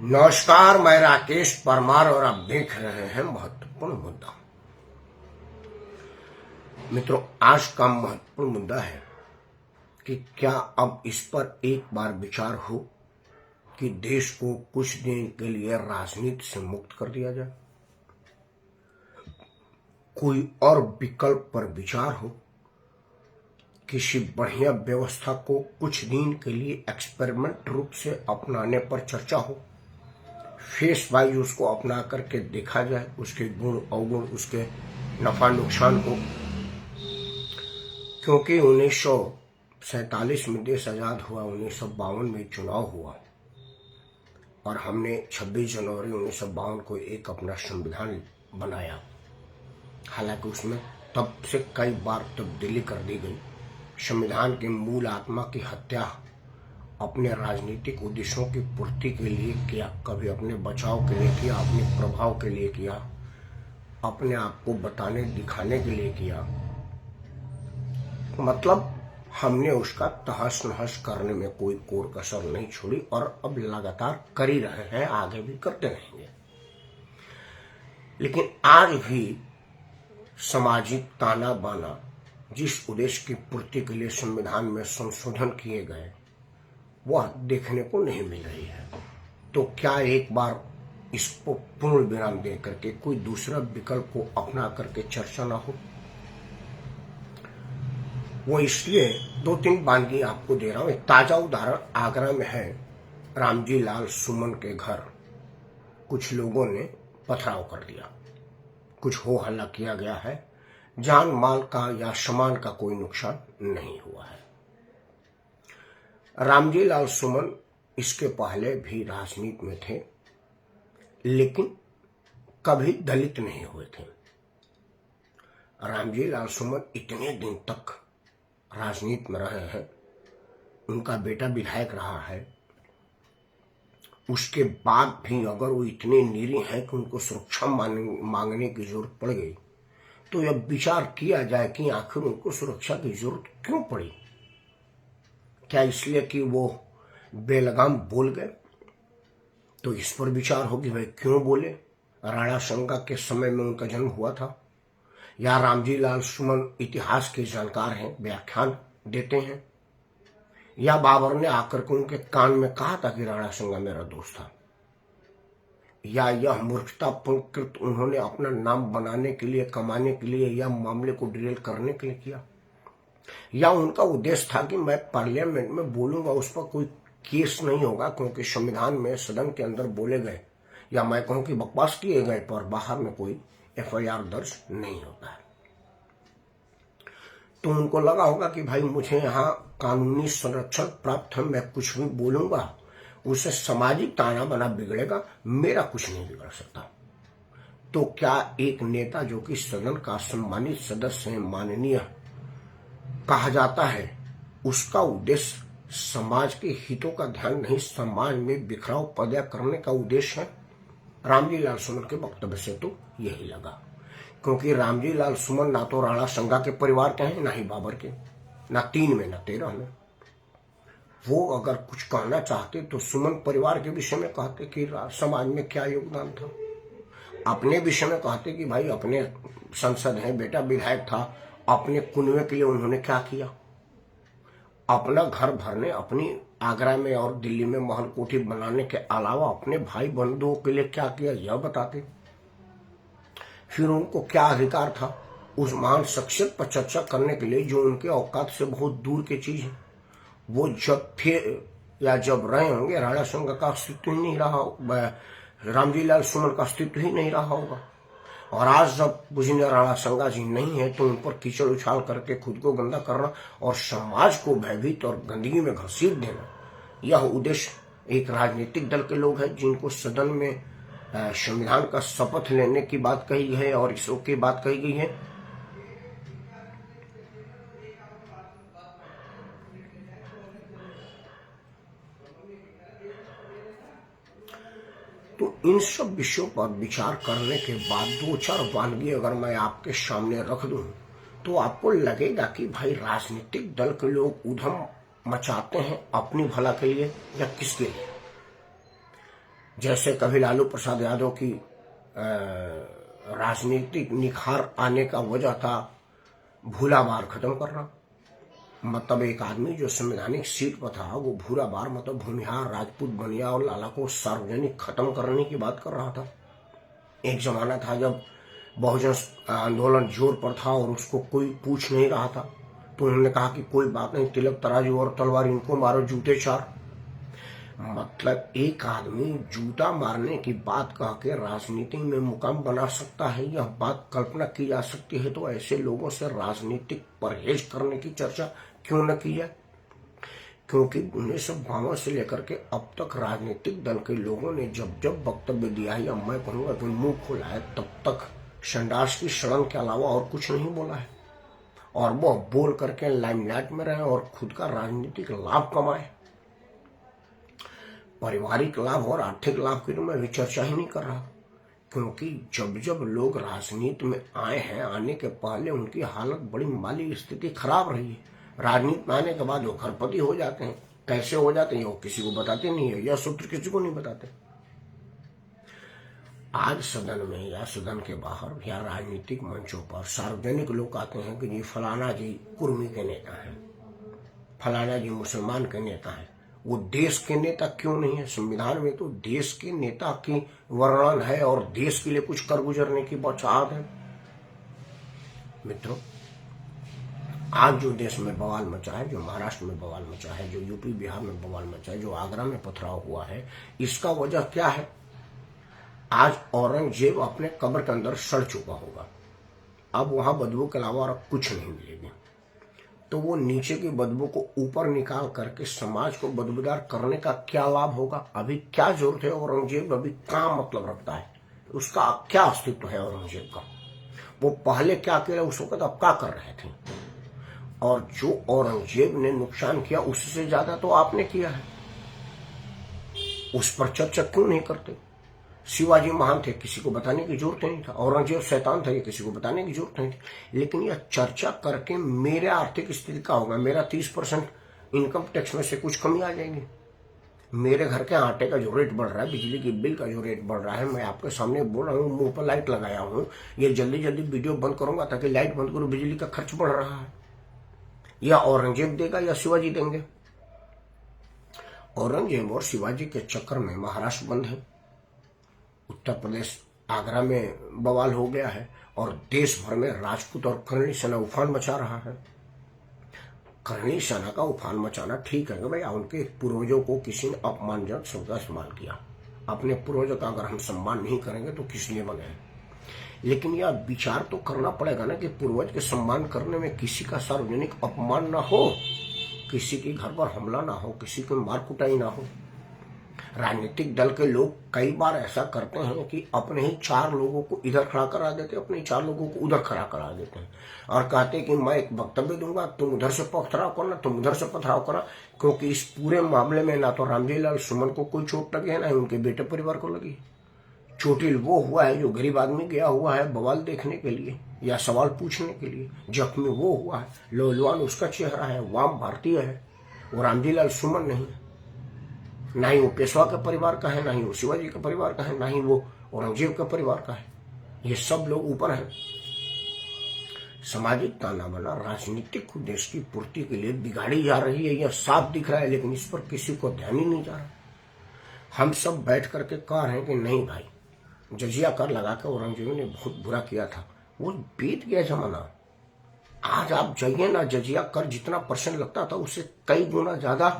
नमस्कार, मैं राकेश परमार और आप देख रहे हैं महत्वपूर्ण मुद्दा। मित्रों, आज का महत्वपूर्ण मुद्दा है कि क्या अब इस पर एक बार विचार हो कि देश को कुछ दिन के लिए राजनीति से मुक्त कर दिया जाए, कोई और विकल्प पर विचार हो, किसी बढ़िया व्यवस्था को कुछ दिन के लिए एक्सपेरिमेंट रूप से अपनाने पर चर्चा हो, फेस वाइज उसको अपना करके देखा जाए, उसके गुण अवगुण, उसके नफा नुकसान को। क्योंकि 1947 में देश आजाद हुआ, 1952 में चुनाव हुआ और हमने 26 जनवरी 1952 को एक अपना संविधान बनाया। हालांकि उसमें तब से कई बार तब्दीली कर दी गई। संविधान की मूल आत्मा की हत्या अपने राजनीतिक उद्देश्यों की पूर्ति के लिए किया, कभी अपने बचाव के लिए किया, अपने प्रभाव के लिए किया, अपने आप को बताने दिखाने के लिए किया। मतलब हमने उसका तहस नहस करने में कोई कोर कसर नहीं छोड़ी और अब लगातार कर ही रहे हैं, आगे भी करते रहेंगे। लेकिन आज भी सामाजिक ताना बाना जिस उद्देश्य की पूर्ति के लिए संविधान में संशोधन किए गए वह देखने को नहीं मिल रही है। तो क्या एक बार इसको पूर्ण विराम दे करके कोई दूसरा विकल्प को अपना करके चर्चा ना हो? वो इसलिए 2-3 वानगी आपको दे रहा हूं। एक ताजा उदाहरण आगरा में है। रामजी लाल सुमन के घर कुछ लोगों ने पथराव कर दिया, कुछ हो हल्ला किया गया है। जान माल का या सामान का कोई नुकसान नहीं हुआ है। रामजी लाल सुमन इसके पहले भी राजनीति में थे, लेकिन कभी दलित नहीं हुए थे। रामजी लाल सुमन इतने दिन तक राजनीति में रहे हैं, उनका बेटा विधायक रहा है, उसके बाद भी अगर वो इतने निरीह हैं कि उनको सुरक्षा मांगने की जरूरत पड़ गई, तो यह विचार किया जाए कि आखिर उनको सुरक्षा की जरूरत क्यों पड़ी। क्या इसलिए कि वो बेलगाम बोल गए? तो इस पर विचार हो कि भाई क्यों बोले। राणा संगा के समय में उनका जन्म हुआ था, या रामजी लाल सुमन इतिहास के जानकार हैं, व्याख्यान देते हैं, या बाबर ने आकर के उनके कान में कहा था कि राणा संगा मेरा दोस्त था, या यह मूर्खतापूर्ण उन्होंने अपना नाम बनाने के लिए, कमाने के लिए, या मामले को डिरेल करने के लिए किया, या उनका उद्देश्य था कि मैं पार्लियामेंट में बोलूंगा, उस पर कोई केस नहीं होगा क्योंकि संविधान में सदन के अंदर बोले गए या मैं कहूं कि बकवास किए गए पर बाहर में कोई FIR दर्ज नहीं होता है। तो उनको लगा होगा कि भाई मुझे यहाँ कानूनी संरक्षण प्राप्त है, मैं कुछ भी बोलूंगा उससे सामाजिक ताना बना बिगड़ेगा, मेरा कुछ नहीं बिगड़ सकता। तो क्या एक नेता जो कि सदन का सम्मानित सदस्य है, माननीय कहा जाता है, उसका उद्देश्य समाज के हितों का ध्यान नहीं, समाज में बिखराव पैदा करने का उद्देश्य है? रामजी लाल सुमन के वक्तव्य से तो यही लगा, क्योंकि रामजी लाल सुमन ना तो राणा संगा के परिवार के हैं, ना ही बाबर के, ना 3 में ना 13 में। वो अगर कुछ कहना चाहते तो सुमन परिवार के विषय में कहते कि समाज में क्या योगदान था, अपने विषय में कहते कि भाई अपने संसद है, बेटा विधायक था, अपने कुनबे के लिए उन्होंने क्या किया, अपना घर भरने, अपनी आगरा में और दिल्ली में महल कोठी बनाने के अलावा अपने भाई बंधुओं के लिए क्या किया यह बताते। फिर उनको क्या अधिकार था उस महान शख्सियत पर चर्चा करने के लिए जो उनके औकात से बहुत दूर की चीज है। वो जब थे या जब रहे होंगे, राणा संगा का अस्तित्व ही नहीं रहा, रामजी लाल सुमन का अस्तित्व ही नहीं रहा होगा। और आज जब बुझिंदर राणा संगा जी नहीं है तो उन पर कीचड़ उछाल करके खुद को गंदा करना और समाज को भयभीत और गंदगी में घसीट देना, यह उद्देश्य एक राजनीतिक दल के लोग हैं जिनको सदन में संविधान का शपथ लेने की बात कही है और इसरो की बात कही गई है। तो इन सब विषयों पर विचार करने के बाद 2-4 वानगी अगर मैं आपके सामने रख दूं तो आपको लगेगा कि भाई राजनीतिक दल के लोग उधम मचाते हैं अपनी भला के लिए या किसके लिए। जैसे कभी लालू प्रसाद यादव की राजनीतिक निखार आने का वजह था भूला बार खत्म करना। मतलब एक आदमी जो संवैधानिक सीट पर था वो भूरा बार मतलब भूमिहार, राजपूत, बनिया और लाला को सार्वजनिक खत्म करने की बात कर रहा था। एक जमाना था जब बहुजन आंदोलन जोर पर था और उसको कोई पूछ नहीं रहा था, तो उन्होंने कहा कि कोई बात नहीं, तिलक तराजू और तलवार इनको मारो, जूते चार। मतलब एक आदमी जूता मारने की बात कह के राजनीति में मुकाम बना सकता है, यह बात कल्पना की जा सकती है। तो ऐसे लोगों से राजनीतिक परहेज करने की चर्चा क्यों न की जाए? क्योंकि 1952 से लेकर के अब तक राजनीतिक दल के लोगों ने जब जब वक्तव्य दिया है, या मैं कहूंगा कि मुंह खोला है, तब तक संडास की सड़न के अलावा और कुछ नहीं बोला है। और वो बोल करके लाइमलाइट में रहे और खुद का राजनीतिक लाभ कमाए। पारिवारिक लाभ और आर्थिक लाभ की तो मैं भी चर्चा ही नहीं कर रहा, क्योंकि जब जब लोग राजनीति में आए हैं, आने के पहले उनकी हालत बड़ी माली स्थिति खराब रही है। राजनीति में आने के बाद वो घरपति हो जाते हैं। कैसे हो जाते हैं वो किसी को बताते नहीं है, यह सूत्र किसी को नहीं बताते। आज सदन में या सदन के बाहर या राजनीतिक मंचों पर सार्वजनिक लोग आते हैं कि जी फलाना जी कुर्मी के नेता हैं, फलाना जी मुसलमान के नेता हैं। वो देश के नेता क्यों नहीं है? संविधान में तो देश के नेता की वर्णन है और देश के लिए कुछ कर गुजरने की बचाव है। मित्रों, आज जो देश में बवाल मचा है, जो महाराष्ट्र में बवाल मचा है, जो यूपी बिहार में बवाल मचा है, जो आगरा में पथराव हुआ है, इसका वजह क्या है? आज औरंगजेब अपने कब्र के अंदर सड़ चुका होगा, अब वहां बदबू के अलावा और कुछ नहीं मिलेगी। तो वो नीचे की बदबू को ऊपर निकाल करके समाज को बदबूदार करने का क्या लाभ होगा? अभी क्या जरूरत है? औरंगजेब अभी क्या मतलब रखता है? उसका क्या अस्तित्व है औरंगजेब का? वो पहले क्या किया उस वक्त अब क्या कर रहे थे? और जो औरंगजेब ने नुकसान किया उससे ज्यादा तो आपने किया है, उस पर चर्चा क्यों नहीं करते? शिवाजी महान थे, किसी को बताने की जरूरत नहीं था। औरंगजेब शैतान था, ये किसी को बताने की जरूरत नहीं थी। लेकिन यह चर्चा करके मेरे आर्थिक स्थिति का होगा, मेरा 30% इनकम टैक्स में से कुछ कमी आ जाएगी, मेरे घर के आटे का जो रेट बढ़ रहा है, बिजली की बिल का जो रेट बढ़ रहा है, मैं आपके सामने बोल रहा हूँ, मुंह पर लाइट लगाया हूँ, ये जल्दी जल्दी वीडियो बंद करूंगा ताकि लाइट बंद करूँ, बिजली का खर्च बढ़ रहा है। या औरंगजेब देगा या शिवाजी देंगे? औरंगजेब और शिवाजी के चक्कर में महाराष्ट्र बंद है, उत्तर प्रदेश आगरा में बवाल हो गया है, और देश भर में राजपूत और करणी सेना उफान मचा रहा है। करणी सेना का उफान मचाना ठीक है भैया, उनके पूर्वजों को किसी ने अपमानजनक शब्द का इस्तेमाल किया। अपने पूर्वजों का अगर हम सम्मान नहीं करेंगे तो किस लिए बने? लेकिन यह विचार तो करना पड़ेगा ना कि पूर्वज के सम्मान करने में किसी का सार्वजनिक अपमान ना हो, किसी के घर पर हमला ना हो, किसी की मार कुटाई ना हो। राजनीतिक दल के लोग कई बार ऐसा करते हैं कि अपने ही 4 लोगों को इधर खड़ा करा देते, अपने 4 लोगों को उधर खड़ा करा देते हैं और कहते हैं कि मैं एक वक्तव्य दूंगा, तुम उधर से पथराव करना, तुम उधर से पथराव करना। क्योंकि इस पूरे मामले में ना तो रामजी लाल सुमन को कोई चोट लगी है, ना ही उनके बेटे परिवार को लगी। चोटिल वो हुआ है जो गरीब आदमी गया हुआ है बवाल देखने के लिए या सवाल पूछने के लिए, जख्मी वो हुआ है, लोलवान उसका चेहरा है, वाम भारतीय है, वो रामजी लाल सुमन नहीं है। ना ही वो पेशवा के परिवार का है, ना ही वो शिवाजी के परिवार का है, ना ही वो औरंगजेब के परिवार का है। ये सब लोग ऊपर हैं। सामाजिक ताना बाना राजनीतिक उद्देश्य की पूर्ति के लिए बिगाड़ी जा रही है, यह साफ दिख रहा है, लेकिन इस पर किसी को ध्यान ही नहीं जा रहा। हम सब बैठ करके कह रहे हैं कि नहीं भाई, जजिया कर लगा कर औरंगजेब ने बहुत बुरा किया था, वो बीत गया जमाना। आज आप जाइए ना, जजिया कर जितना % लगता था उससे कई गुना ज्यादा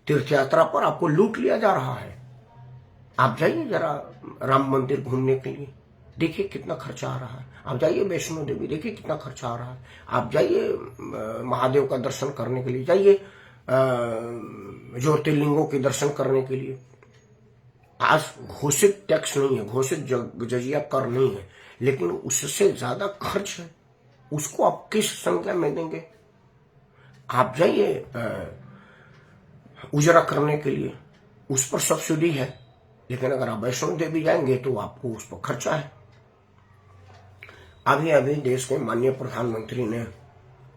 तीर्थ यात्रा पर आपको लूट लिया जा रहा है। आप जाइए जरा राम मंदिर घूमने के लिए, देखिए कितना खर्चा आ रहा है। आप जाइए वैष्णो देवी, देखिए कितना खर्चा आ रहा है। आप जाइए महादेव का दर्शन करने के लिए, जाइए ज्योतिर्लिंगों के दर्शन करने के लिए। आज घोषित टैक्स नहीं है, घोषित जजिया कर नहीं है, लेकिन उससे ज्यादा खर्च है। उसको आप किस संख्या में देंगे? आप जाइए उजरा करने के लिए, उस पर सब्सिडी है, लेकिन अगर आप वैष्णो देवी जाएंगे तो आपको उस पर खर्चा है। अभी अभी देश के माननीय प्रधानमंत्री ने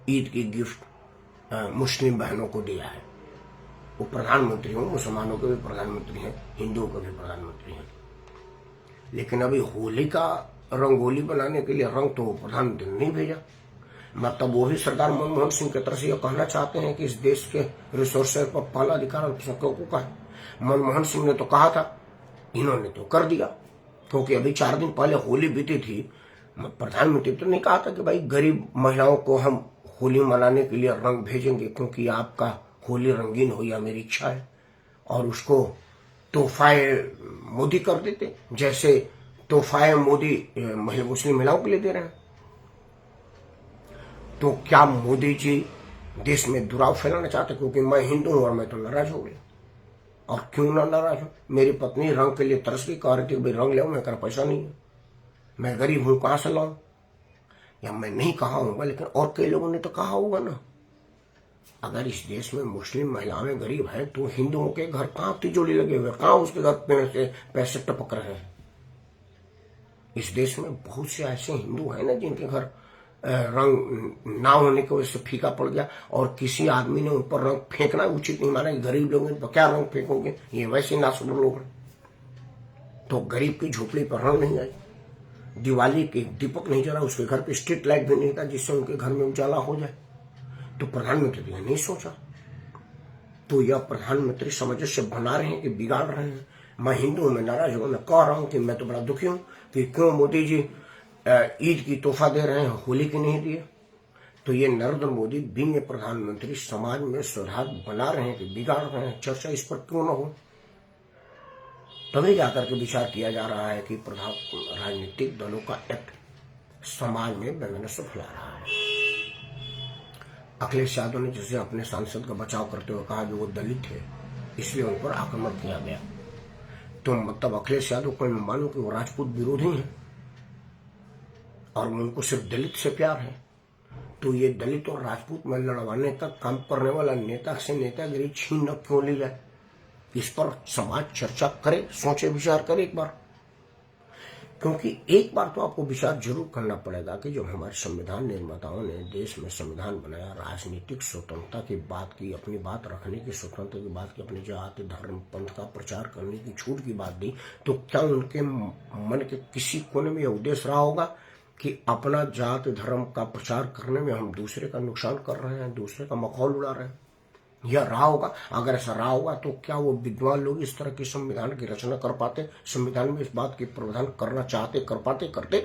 ईद की गिफ्ट मुस्लिम बहनों को दिया है। वो प्रधानमंत्री हों, मुसलमानों के भी प्रधानमंत्री हैं, हिंदुओं के भी प्रधानमंत्री हैं। लेकिन अभी होली का रंगोली बनाने के लिए रंग तो प्रधानमंत्री ने नहीं भेजा। मतलब वो भी सरदार मनमोहन सिंह की तरफ से यह कहना चाहते हैं कि इस देश के रिसोर्सेज पर पहला अधिकार अल्पसंख्यकों का है। मनमोहन सिंह ने तो कहा था, इन्होंने तो कर दिया। क्योंकि अभी 4 दिन पहले होली बीती थी, प्रधानमंत्री तो नहीं कहा था कि भाई गरीब महिलाओं को हम होली मनाने के लिए रंग भेजेंगे क्योंकि आपका होली रंगीन हो, यह मेरी इच्छा है। और उसको तोहफाए मोदी कर देते, जैसे तोहफाए मोदी मुस्लिम महिलाओं के लिए दे रहे हैं। तो क्या मोदी जी देश में दुराव फैलाना चाहते? क्योंकि मैं हिंदू हूं और मैं तो नाराज हो गया। और क्यों ना नाराज हूं? मेरी पत्नी रंग के लिए तरस की कह रही थी, भाई रंग ले, मैं कर पैसा नहीं है, मैं गरीब हूं, कहां से लाऊं? या मैं नहीं कहा होगा, लेकिन और कई लोगों ने तो कहा होगा ना। अगर इस देश में मुस्लिम महिलाएं गरीब हैं तो हिंदुओं के घर कहां तिजोरी लगे हुए, कहां उसके घर पेड़ से पैसे टपक रहे हैं? इस देश में बहुत से ऐसे हिंदू हैं ना जिनके घर रंग ना होने की वजह से फीका पड़ गया, और किसी आदमी ने उन पर रंग फेंकना उचित नहीं माना। गरीब लोग इन पर क्या रंग फेंकोगे, ये वैसे नासुर लोग हैं। तो गरीब की झोपड़ी पर रंग नहीं आई, दिवाली के दीपक नहीं जला, उसके घर पे स्ट्रीट लाइट भी नहीं था जिससे उनके घर में उजाला हो जाए। तो प्रधानमंत्री ने नहीं सोचा। तो यह प्रधानमंत्री समझ से बना रहे हैं कि बिगाड़ रहे हैं। मैं हिंदू, मैं नाराज हूं, मैं कह रहा हूं कि मैं तो बड़ा दुखी हूं कि क्यों मोदी जी ईद की तोहफा दे रहे हैं, होली की नहीं दिए। तो ये नरेंद्र मोदी बिंग प्रधानमंत्री समाज में सुधार बना रहे हैं कि बिगाड़ रहे हैं। चर्चा इस पर क्यों न हो? तभी जाकर के विचार किया जा रहा है कि राजनीतिक दलों का एक्ट समाज में वैमनस्य फैला रहा है। अखिलेश यादव ने जैसे अपने सांसद का बचाव करते हुए कहा कि वो दलित है, इसलिए उन पर आक्रमण किया गया। तो मतलब अखिलेश यादव को मैं मानूं कि वो राजपूत विरोधी हैं और उनको सिर्फ दलित से प्यार है। तो ये दलित और राजपूत में लड़वाने का काम करने वाला नेता से नेतागिरी छीन क्यों ली जाए? इस पर समाज चर्चा करे, सोचे विचार करे एक बार। क्योंकि एक बार तो आपको विचार जरूर करना पड़ेगा कि जब हमारे संविधान निर्माताओं ने देश में संविधान बनाया, राजनीतिक स्वतंत्रता की बात की, अपनी बात रखने की स्वतंत्रता की बात की, अपनी जाति धर्म पंथ का प्रचार करने की छूट की बात दी, तो क्या उनके मन के किसी कोने में यह उद्देश्य रहा होगा कि अपना जाति धर्म का प्रचार करने में हम दूसरे का नुकसान कर रहे हैं, दूसरे का मखौल उड़ा रहे हैं? यह रहा होगा? अगर ऐसा रहा होगा तो क्या वो विद्वान लोग इस तरह की संविधान की रचना कर पाते, संविधान में इस बात की प्रावधान करना चाहते, कर पाते, करते?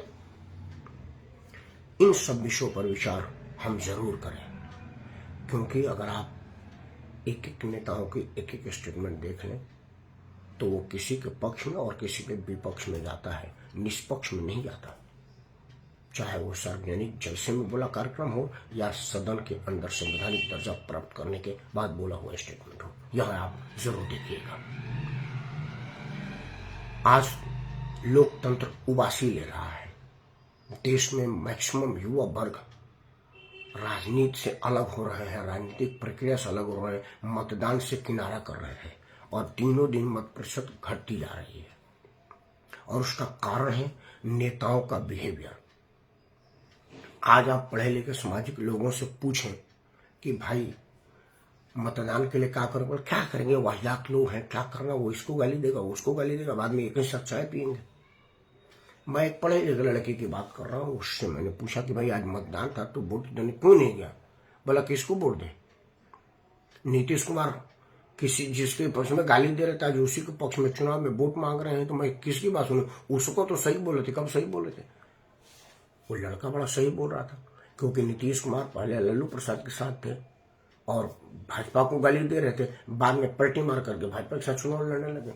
इन सब विषयों पर विचार हम जरूर करें। क्योंकि अगर आप एक एक नेताओं की एक एक स्टेटमेंट देख लें तो वो किसी के पक्ष में और किसी के विपक्ष में जाता है, निष्पक्ष में नहीं जाता। चाहे वो सार्वजनिक जलसे में बोला कार्यक्रम हो या सदन के अंदर संवैधानिक दर्जा प्राप्त करने के बाद बोला हुआ स्टेटमेंट हो, यह आप जरूर देखिएगा। आज लोकतंत्र उबासी ले रहा है। देश में मैक्सिमम युवा वर्ग राजनीति से अलग हो रहे हैं, राजनीतिक प्रक्रिया से अलग हो रहे हैं, मतदान से किनारा कर रहे हैं और दिनों दिन मत प्रतिशत घटती जा रही है। और उसका कारण है नेताओं का बिहेवियर। आज आप पढ़े लिखे सामाजिक लोगों से पूछें कि भाई मतदान के लिए क्या करेंगे, क्या करेंगे, वाहियात लोग हैं, क्या करना, वो इसको गाली देगा, वो उसको गाली देगा, बाद में एक ही साथ चाय पियेंगे। मैं एक पढ़े लिखे लड़के की बात कर रहा हूँ, उससे मैंने पूछा कि भाई आज मतदान था तो वोट देने क्यों नहीं गया? बोला किसको वोट दे? नीतीश कुमार किसी जिसके पक्ष में गाली दे रहे थे आज उसी के पक्ष में चुनाव में वोट मांग रहे हैं, तो मैं किसकी बात सुनूं? उसको तो सही बोले थे। कब सही बोले थे? वो लड़का बड़ा सही बोल रहा था, क्योंकि नीतीश कुमार पहले लालू प्रसाद के साथ थे और भाजपा को गाली दे रहे थे, बाद में पलटी मार करके भाजपा के साथ चुनाव लड़ने लगे।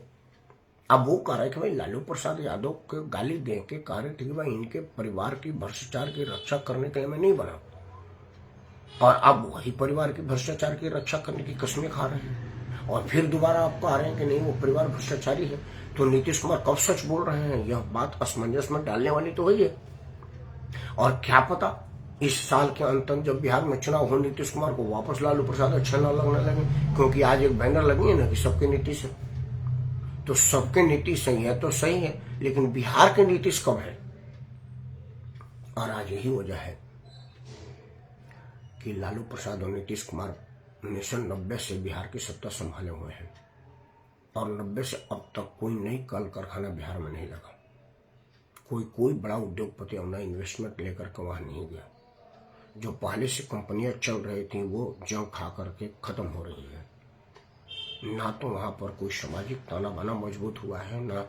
अब वो कह रहे थे भाई लालू प्रसाद यादव के गाली दे के कह रहे थे कि भाई इनके परिवार की भ्रष्टाचार की रक्षा करने के लिए मैं नहीं बना, और अब वही परिवार की भ्रष्टाचार की रक्षा करने की कसमें खा रहे हैं। और फिर दोबारा आप कह रहे हैं कि नहीं वो परिवार भ्रष्टाचारी है। तो नीतीश कुमार कब सच बोल रहे हैं? यह बात असमंजस में डालने वाली तो हुई है। और क्या पता इस साल के अंत तक जब बिहार में चुनाव हो, नीतीश कुमार को वापस लालू प्रसाद अच्छा न लगने लगे। क्योंकि आज एक बैनर लगी है ना कि सबके नीतीश है, तो सबके नीतीश सही है तो सही है, लेकिन बिहार के नीतीश कब है? और आज यही वजह है कि लालू प्रसाद और नीतीश कुमार 1990 से बिहार की सत्ता संभाले हुए हैं और 90 से अब तक कोई नई कल कारखाना बिहार में नहीं लगा। कोई बड़ा उद्योगपति अपना इन्वेस्टमेंट लेकर के वहां नहीं गया। जो पहले से कंपनियां चल रही थी वो जंग खा करके खत्म हो रही है। ना तो वहां पर कोई सामाजिक ताना बाना मजबूत हुआ है, ना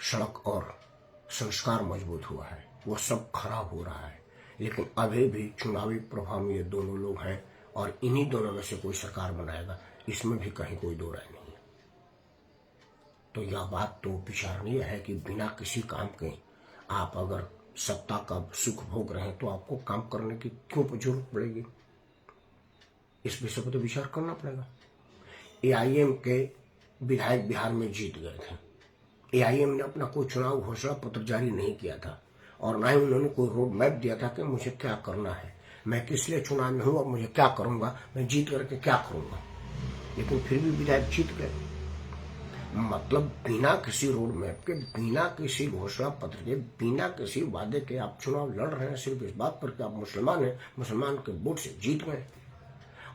सड़क और संस्कार मजबूत हुआ है। वो सब खराब हो रहा है। लेकिन अभी भी चुनावी प्रभाव में ये दोनों लोग हैं और इन्हीं दोनों में से कोई सरकार बनाएगा, इसमें भी कहीं कोई दो राय नहीं है। तो यह बात तो विचारणीय है कि बिना किसी काम के आप अगर सत्ता का सुख भोग रहे हैं तो आपको काम करने की क्यों जरूरत पड़ेगी। इस विषय पर तो विचार करना पड़ेगा। एआईएम के विधायक बिहार में जीत गए थे। एआईएम ने अपना कोई चुनाव घोषणा पत्र जारी नहीं किया था और ना ही उन्होंने कोई रोड मैप दिया था कि मुझे क्या करना है, मैं किस लिए चुनाव में हूं और मुझे क्या करूंगा, मैं जीत करके क्या करूंगा। लेकिन फिर भी विधायक जीत गए। मतलब बिना किसी रोड मैप के, बिना किसी घोषणा पत्र के, बिना किसी वादे के आप चुनाव लड़ रहे हैं सिर्फ इस बात पर कि आप मुसलमान हैं, मुसलमान के वोट से जीत गए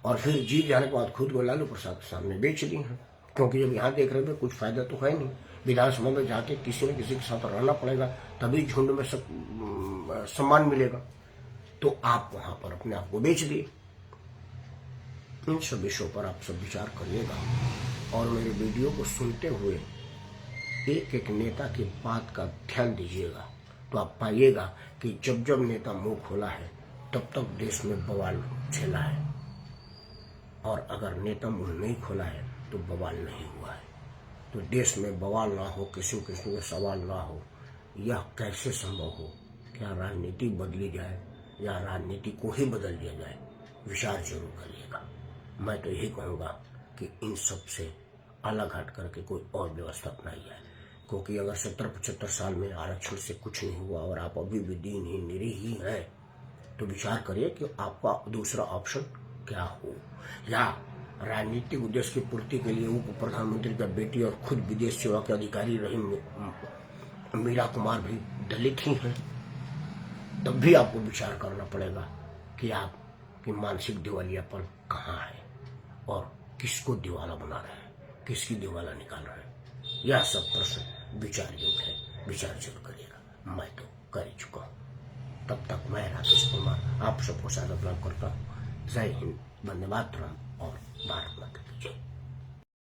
और फिर जीत जाने के बाद खुद को लालू प्रसाद के सामने बेच दी हैं। क्योंकि जब यहाँ देख रहे थे कुछ फायदा तो है नहीं, विधानसभा में जाके किसी न किसी के साथ रहना पड़ेगा तभी झुंड में सम्मान मिलेगा, तो आप वहां पर अपने आप को बेच दिए। इन सब विषयों पर आप सब विचार करिएगा और मेरे वीडियो को सुनते हुए एक एक नेता की बात का ध्यान दीजिएगा, तो आप पाइएगा कि जब जब नेता मुंह खोला है तब तक देश में बवाल झेला है और अगर नेता मुंह नहीं खोला है तो बवाल नहीं हुआ है। तो देश में बवाल ना हो, किसी किस्म के सवाल ना हो, यह कैसे संभव हो। क्या राजनीति बदली जाए या राजनीति को ही बदल दिया जाए, विचार जरूर करिएगा। मैं तो यही कहूँगा कि इन सब से अलग हट करके कोई और व्यवस्था अपनाई जाए, क्योंकि अगर 70-75 साल में आरक्षण से कुछ नहीं हुआ और आप अभी भी दीनहीन निरीह ही हैं, तो विचार करिए कि आपका दूसरा ऑप्शन क्या हो। या राजनीतिक उद्देश्य की पूर्ति के लिए उप प्रधानमंत्री का बेटी और खुद विदेश सेवा के अधिकारी रही मीरा कुमार भी दलित ही हैं, तब भी आपको विचार करना पड़ेगा कि आपकी मानसिक दिवालियापन कहाँ है और किसको दिवाला बना रहे हैं, किसकी दिवाला निकाल रहे हैं। यह सब प्रश्न विचार योग्य है, विचार जरूर करिएगा। मैं तो कर ही चुका हूँ। तब तक मैं राकेश कुमार आप सबको स्वागत करता हूँ। जय हिंद, वंदे मातरम और भारत माता।